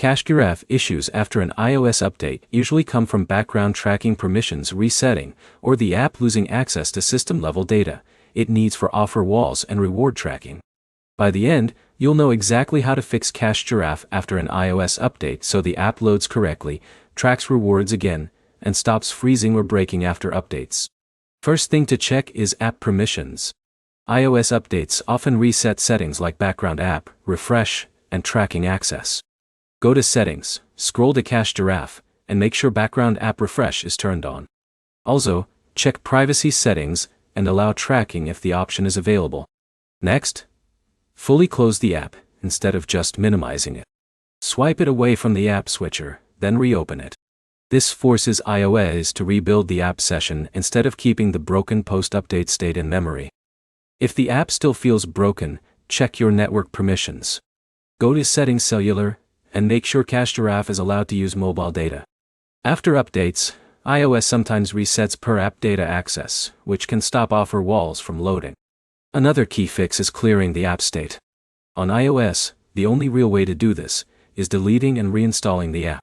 Cache Giraffe issues after an iOS update usually come from background tracking permissions resetting or the app losing access to system-level data it needs for offer walls and reward tracking. By the end, you'll know exactly how to fix Cache Giraffe after an iOS update so the app loads correctly, tracks rewards again, and stops freezing or breaking after updates. First thing to check is app permissions. iOS updates often reset settings like background app, refresh, and tracking access. Go to Settings, scroll to Cache Giraffe, and make sure background app refresh is turned on. Also, check privacy settings and allow tracking if the option is available. Next, fully close the app instead of just minimizing it. Swipe it away from the app switcher, then reopen it. This forces iOS to rebuild the app session instead of keeping the broken post-update state in memory. If the app still feels broken, check your network permissions. Go to Settings Cellular, and make sure Cache Giraffe is allowed to use mobile data. After updates, iOS sometimes resets per app data access, which can stop offer walls from loading. Another key fix is clearing the app state. On iOS, the only real way to do this is deleting and reinstalling the app.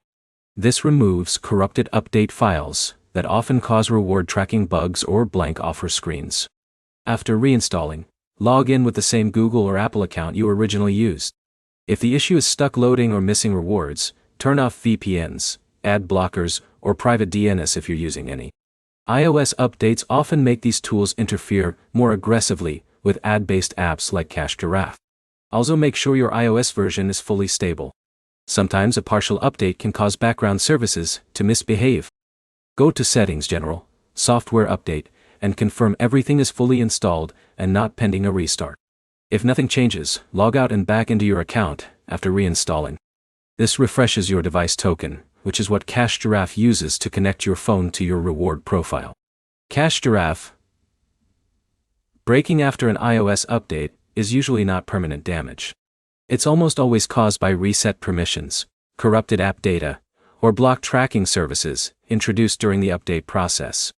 This removes corrupted update files that often cause reward tracking bugs or blank offer screens. After reinstalling, log in with the same Google or Apple account you originally used. If the issue is stuck loading or missing rewards, turn off VPNs, ad blockers, or private DNS if you're using any. iOS updates often make these tools interfere more aggressively with ad-based apps like Cache Giraffe. Also make sure your iOS version is fully stable. Sometimes a partial update can cause background services to misbehave. Go to Settings General, Software Update, and confirm everything is fully installed and not pending a restart. If nothing changes, log out and back into your account after reinstalling. This refreshes your device token, which is what Cache Giraffe uses to connect your phone to your reward profile. Cache Giraffe breaking after an iOS update is usually not permanent damage. It's almost always caused by reset permissions, corrupted app data, or blocked tracking services introduced during the update process.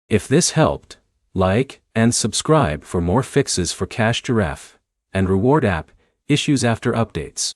If this helped, like and subscribe for more fixes for Cache Giraffe and reward app issues after updates.